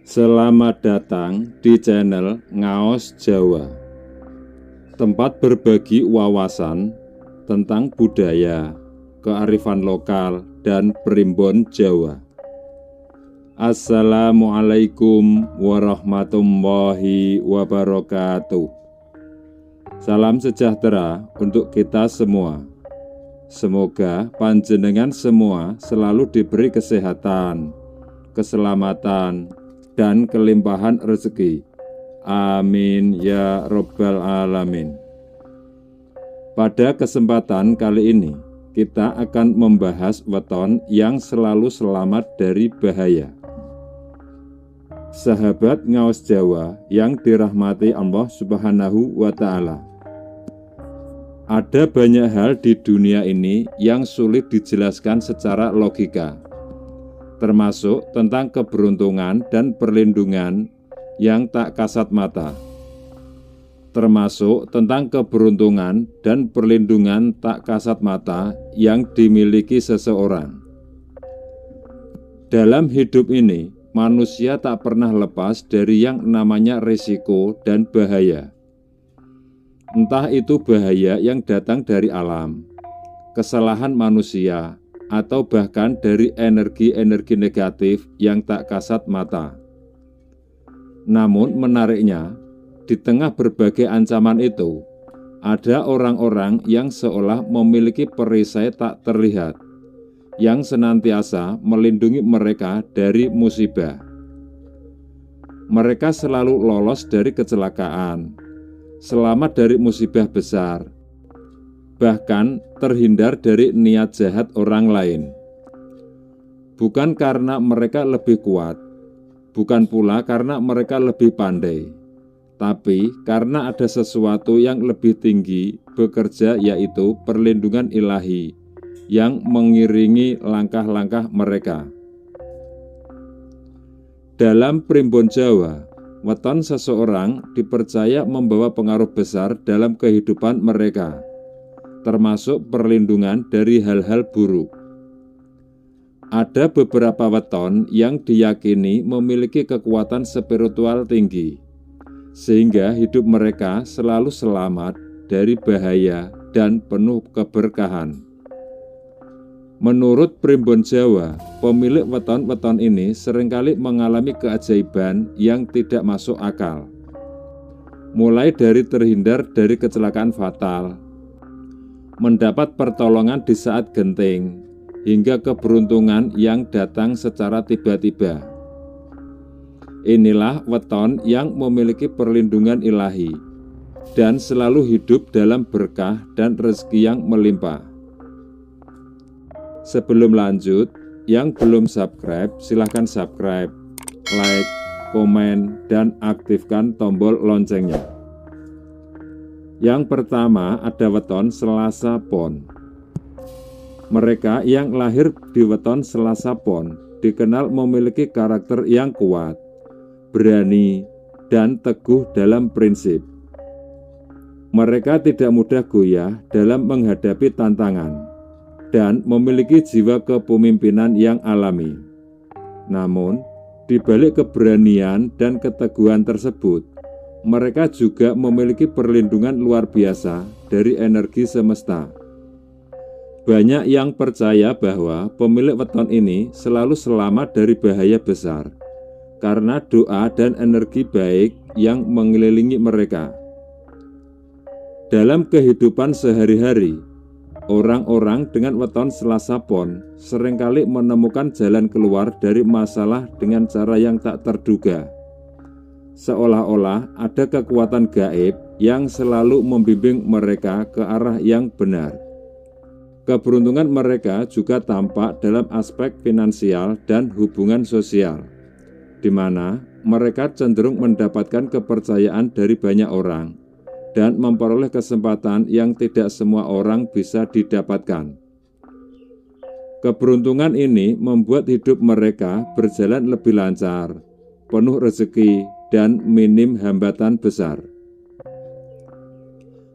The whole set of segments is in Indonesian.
Selamat datang di channel Ngaos Jawa, tempat berbagi wawasan tentang budaya, kearifan lokal, dan primbon Jawa. Assalamualaikum warahmatullahi wabarakatuh. Salam sejahtera untuk kita semua. Semoga panjenengan semua selalu diberi kesehatan, keselamatan, dan kelimpahan rezeki. Amin ya Rabbal Alamin. Pada kesempatan kali ini, kita akan membahas weton yang selalu selamat dari bahaya. Sahabat Ngaos Jawa yang dirahmati Allah Subhanahu wa Ta'ala. Ada banyak hal di dunia ini yang sulit dijelaskan secara logika, termasuk tentang keberuntungan dan perlindungan yang tak kasat mata. Termasuk tentang keberuntungan dan perlindungan tak kasat mata yang dimiliki seseorang. Dalam hidup ini, manusia tak pernah lepas dari yang namanya risiko dan bahaya. Entah itu bahaya yang datang dari alam, kesalahan manusia, atau bahkan dari energi-energi negatif yang tak kasat mata. Namun menariknya, di tengah berbagai ancaman itu, ada orang-orang yang seolah memiliki perisai tak terlihat, yang senantiasa melindungi mereka dari musibah. Mereka selalu lolos dari kecelakaan, selamat dari musibah besar, bahkan terhindar dari niat jahat orang lain. Bukan karena mereka lebih kuat, bukan pula karena mereka lebih pandai, tapi karena ada sesuatu yang lebih tinggi bekerja, yaitu perlindungan ilahi yang mengiringi langkah-langkah mereka. Dalam primbon Jawa, weton seseorang dipercaya membawa pengaruh besar dalam kehidupan mereka, termasuk perlindungan dari hal-hal buruk. Ada beberapa weton yang diyakini memiliki kekuatan spiritual tinggi, sehingga hidup mereka selalu selamat dari bahaya dan penuh keberkahan. Menurut primbon Jawa, pemilik weton-weton ini seringkali mengalami keajaiban yang tidak masuk akal. Mulai dari terhindar dari kecelakaan fatal, mendapat pertolongan di saat genting, hingga keberuntungan yang datang secara tiba-tiba. Inilah weton yang memiliki perlindungan ilahi dan selalu hidup dalam berkah dan rezeki yang melimpah. Sebelum lanjut, yang belum subscribe, silahkan subscribe, like, komen, dan aktifkan tombol loncengnya. Yang pertama ada weton Selasa Pon. Mereka yang lahir di weton Selasa Pon dikenal memiliki karakter yang kuat, berani, dan teguh dalam prinsip. Mereka tidak mudah goyah dalam menghadapi tantangan dan memiliki jiwa kepemimpinan yang alami. Namun, di balik keberanian dan keteguhan tersebut, mereka juga memiliki perlindungan luar biasa dari energi semesta. Banyak yang percaya bahwa pemilik weton ini selalu selamat dari bahaya besar karena doa dan energi baik yang mengelilingi mereka. Dalam kehidupan sehari-hari, orang-orang dengan weton Selasa Pon seringkali menemukan jalan keluar dari masalah dengan cara yang tak terduga. Seolah-olah ada kekuatan gaib yang selalu membimbing mereka ke arah yang benar. Keberuntungan mereka juga tampak dalam aspek finansial dan hubungan sosial, di mana mereka cenderung mendapatkan kepercayaan dari banyak orang dan memperoleh kesempatan yang tidak semua orang bisa didapatkan. Keberuntungan ini membuat hidup mereka berjalan lebih lancar, penuh rezeki, dan minim hambatan besar.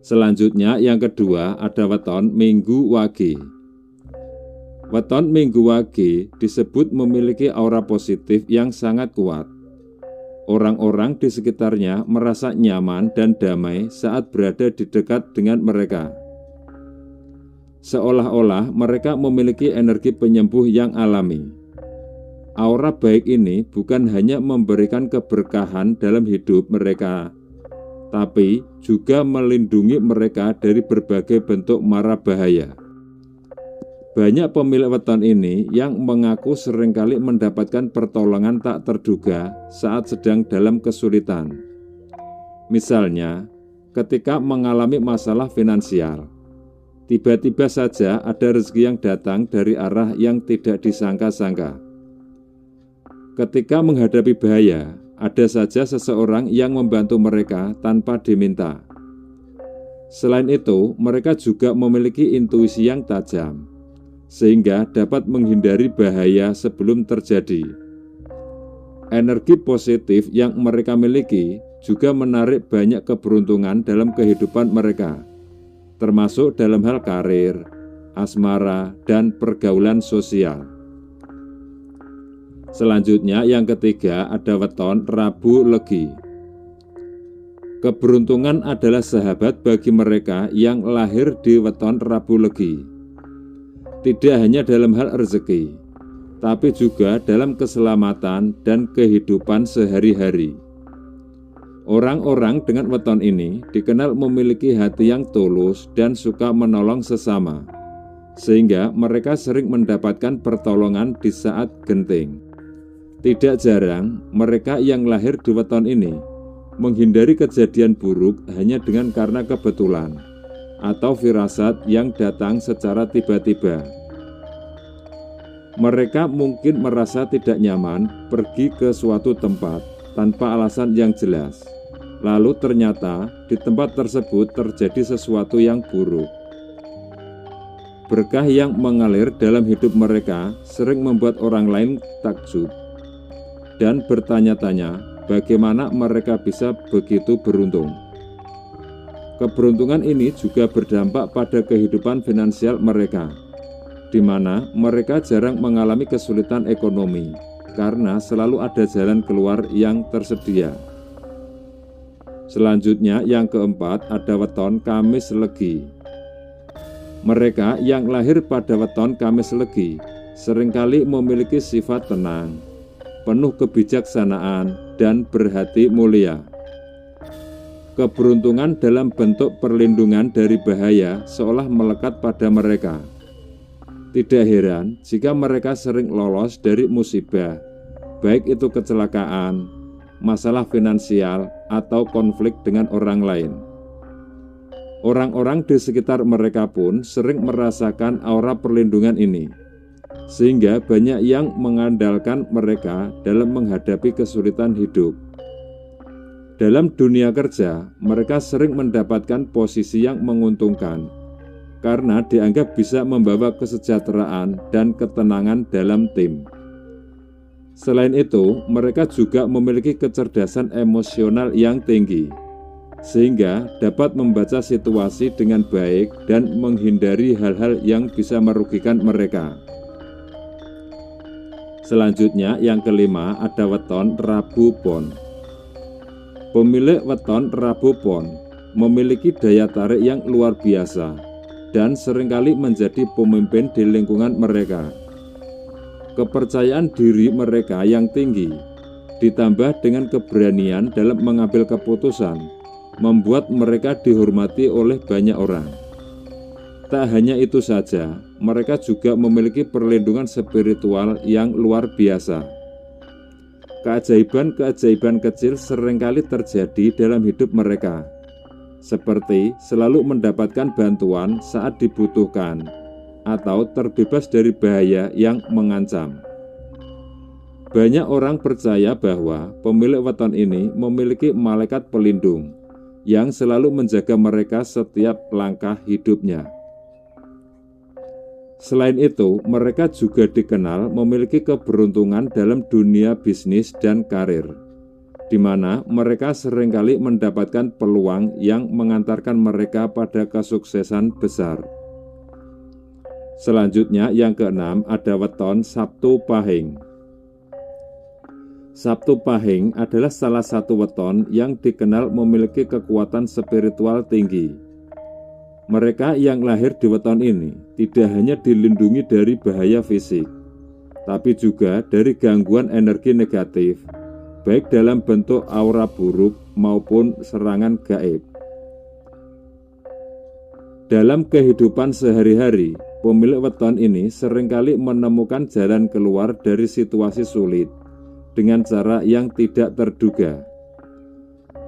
Selanjutnya yang kedua ada weton Minggu Wage. Weton Minggu Wage disebut memiliki aura positif yang sangat kuat. Orang-orang di sekitarnya merasa nyaman dan damai saat berada di dekat dengan mereka. Seolah-olah mereka memiliki energi penyembuh yang alami. Aura baik ini bukan hanya memberikan keberkahan dalam hidup mereka, tapi juga melindungi mereka dari berbagai bentuk mara bahaya. Banyak pemilik weton ini yang mengaku seringkali mendapatkan pertolongan tak terduga saat sedang dalam kesulitan. Misalnya, ketika mengalami masalah finansial, tiba-tiba saja ada rezeki yang datang dari arah yang tidak disangka-sangka. Ketika menghadapi bahaya, ada saja seseorang yang membantu mereka tanpa diminta. Selain itu, mereka juga memiliki intuisi yang tajam, sehingga dapat menghindari bahaya sebelum terjadi. Energi positif yang mereka miliki juga menarik banyak keberuntungan dalam kehidupan mereka, termasuk dalam hal karir, asmara, dan pergaulan sosial. Selanjutnya, yang ketiga ada weton Rabu Legi. Keberuntungan adalah sahabat bagi mereka yang lahir di weton Rabu Legi. Tidak hanya dalam hal rezeki, tapi juga dalam keselamatan dan kehidupan sehari-hari. Orang-orang dengan weton ini dikenal memiliki hati yang tulus dan suka menolong sesama, sehingga mereka sering mendapatkan pertolongan di saat genting. Tidak jarang mereka yang lahir di weton ini menghindari kejadian buruk hanya karena kebetulan atau firasat yang datang secara tiba-tiba. Mereka mungkin merasa tidak nyaman pergi ke suatu tempat tanpa alasan yang jelas. Lalu ternyata di tempat tersebut terjadi sesuatu yang buruk. Berkah yang mengalir dalam hidup mereka sering membuat orang lain takjub dan bertanya-tanya bagaimana mereka bisa begitu beruntung. Keberuntungan ini juga berdampak pada kehidupan finansial mereka, di mana mereka jarang mengalami kesulitan ekonomi karena selalu ada jalan keluar yang tersedia. Selanjutnya yang keempat ada weton Kamis Legi. Mereka yang lahir pada weton Kamis Legi seringkali memiliki sifat tenang, penuh kebijaksanaan, dan berhati mulia. Keberuntungan dalam bentuk perlindungan dari bahaya seolah melekat pada mereka. Tidak heran jika mereka sering lolos dari musibah, baik itu kecelakaan, masalah finansial, atau konflik dengan orang lain. Orang-orang di sekitar mereka pun sering merasakan aura perlindungan ini, sehingga banyak yang mengandalkan mereka dalam menghadapi kesulitan hidup. Dalam dunia kerja, mereka sering mendapatkan posisi yang menguntungkan karena dianggap bisa membawa kesejahteraan dan ketenangan dalam tim. Selain itu, mereka juga memiliki kecerdasan emosional yang tinggi, sehingga dapat membaca situasi dengan baik dan menghindari hal-hal yang bisa merugikan mereka. Selanjutnya yang kelima ada weton Rabu Pon. Pemilik weton Rabu Pon memiliki daya tarik yang luar biasa dan seringkali menjadi pemimpin di lingkungan mereka. Kepercayaan diri mereka yang tinggi ditambah dengan keberanian dalam mengambil keputusan membuat mereka dihormati oleh banyak orang. Tak hanya itu saja, mereka juga memiliki perlindungan spiritual yang luar biasa. Keajaiban-keajaiban kecil seringkali terjadi dalam hidup mereka, seperti selalu mendapatkan bantuan saat dibutuhkan atau terbebas dari bahaya yang mengancam. Banyak orang percaya bahwa pemilik weton ini memiliki malaikat pelindung yang selalu menjaga mereka setiap langkah hidupnya. Selain itu, mereka juga dikenal memiliki keberuntungan dalam dunia bisnis dan karir, di mana mereka seringkali mendapatkan peluang yang mengantarkan mereka pada kesuksesan besar. Selanjutnya yang keenam ada weton Sabtu Pahing. Sabtu Pahing adalah salah satu weton yang dikenal memiliki kekuatan spiritual tinggi. Mereka yang lahir di weton ini tidak hanya dilindungi dari bahaya fisik, tapi juga dari gangguan energi negatif, baik dalam bentuk aura buruk maupun serangan gaib. Dalam kehidupan sehari-hari, pemilik weton ini seringkali menemukan jalan keluar dari situasi sulit dengan cara yang tidak terduga.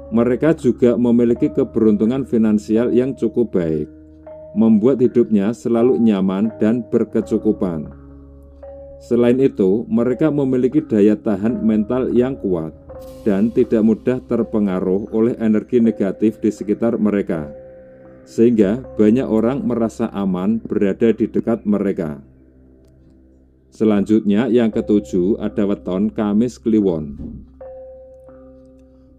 Mereka juga memiliki keberuntungan finansial yang cukup baik, membuat hidupnya selalu nyaman dan berkecukupan. Selain itu, mereka memiliki daya tahan mental yang kuat dan tidak mudah terpengaruh oleh energi negatif di sekitar mereka, sehingga banyak orang merasa aman berada di dekat mereka. Selanjutnya yang ketujuh ada weton Kamis Kliwon.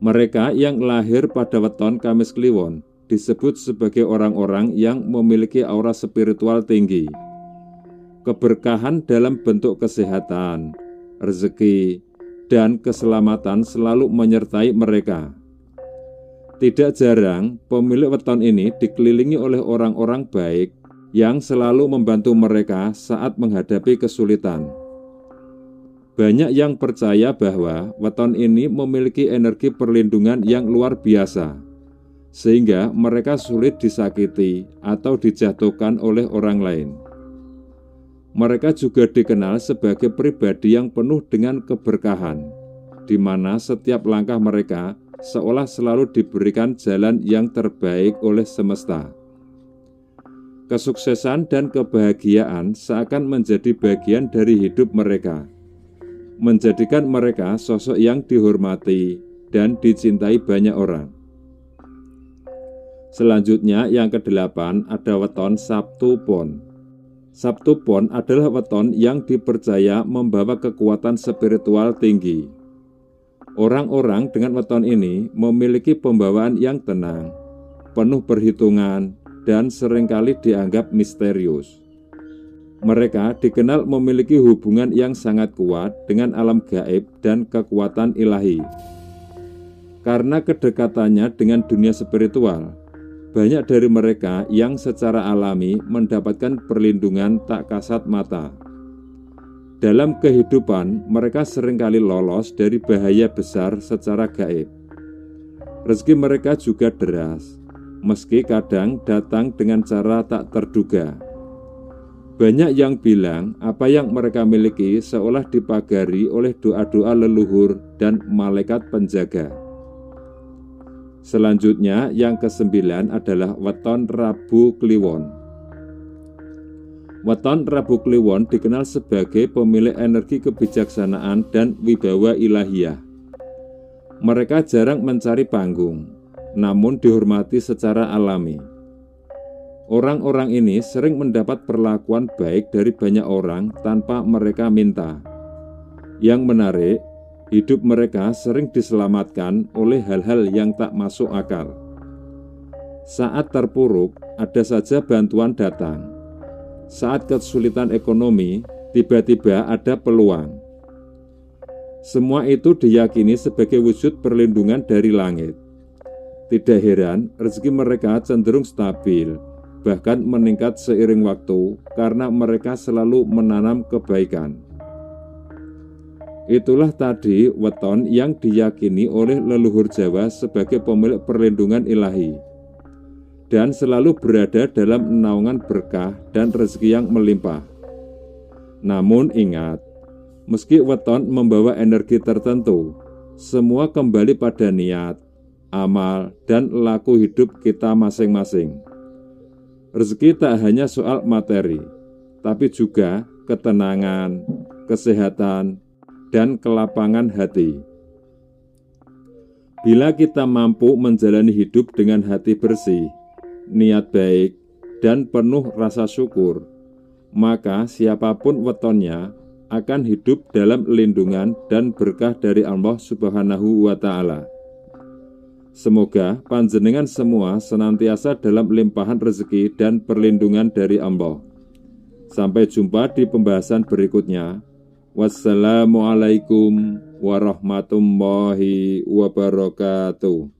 Mereka yang lahir pada weton Kamis Kliwon disebut sebagai orang-orang yang memiliki aura spiritual tinggi. Keberkahan dalam bentuk kesehatan, rezeki, dan keselamatan selalu menyertai mereka. Tidak jarang pemilik weton ini dikelilingi oleh orang-orang baik yang selalu membantu mereka saat menghadapi kesulitan. Banyak yang percaya bahwa weton ini memiliki energi perlindungan yang luar biasa, sehingga mereka sulit disakiti atau dijatuhkan oleh orang lain. Mereka juga dikenal sebagai pribadi yang penuh dengan keberkahan, di mana setiap langkah mereka seolah selalu diberikan jalan yang terbaik oleh semesta. Kesuksesan dan kebahagiaan seakan menjadi bagian dari hidup mereka, menjadikan mereka sosok yang dihormati dan dicintai banyak orang. Selanjutnya yang ke-8 ada weton Sabtu Pon. Sabtu Pon adalah weton yang dipercaya membawa kekuatan spiritual tinggi. Orang-orang dengan weton ini memiliki pembawaan yang tenang, penuh perhitungan, dan seringkali dianggap misterius. Mereka dikenal memiliki hubungan yang sangat kuat dengan alam gaib dan kekuatan ilahi. Karena kedekatannya dengan dunia spiritual, banyak dari mereka yang secara alami mendapatkan perlindungan tak kasat mata. Dalam kehidupan, mereka seringkali lolos dari bahaya besar secara gaib. Rezeki mereka juga deras, meski kadang datang dengan cara tak terduga. Banyak yang bilang apa yang mereka miliki seolah dipagari oleh doa-doa leluhur dan malaikat penjaga. Selanjutnya yang ke-9 adalah weton Rabu Kliwon. Weton Rabu Kliwon dikenal sebagai pemilik energi kebijaksanaan dan wibawa ilahiyah. Mereka jarang mencari panggung, namun dihormati secara alami. Orang-orang ini sering mendapat perlakuan baik dari banyak orang tanpa mereka minta. Yang menarik, hidup mereka sering diselamatkan oleh hal-hal yang tak masuk akal. Saat terpuruk, ada saja bantuan datang. Saat kesulitan ekonomi, tiba-tiba ada peluang. Semua itu diyakini sebagai wujud perlindungan dari langit. Tidak heran, rezeki mereka cenderung stabil, bahkan meningkat seiring waktu karena mereka selalu menanam kebaikan. Itulah tadi weton yang diyakini oleh leluhur Jawa sebagai pemilik perlindungan ilahi, dan selalu berada dalam naungan berkah dan rezeki yang melimpah. Namun ingat, meski weton membawa energi tertentu, semua kembali pada niat, amal, dan laku hidup kita masing-masing. Rezeki tak hanya soal materi, tapi juga ketenangan, kesehatan, dan kelapangan hati. Bila kita mampu menjalani hidup dengan hati bersih, niat baik, dan penuh rasa syukur, maka siapapun wetonnya akan hidup dalam lindungan dan berkah dari Allah Subhanahu wa Ta'ala. Semoga panjenengan semua senantiasa dalam limpahan rezeki dan perlindungan dari Allah. Sampai jumpa di pembahasan berikutnya. Wassalamualaikum warahmatullahi wabarakatuh.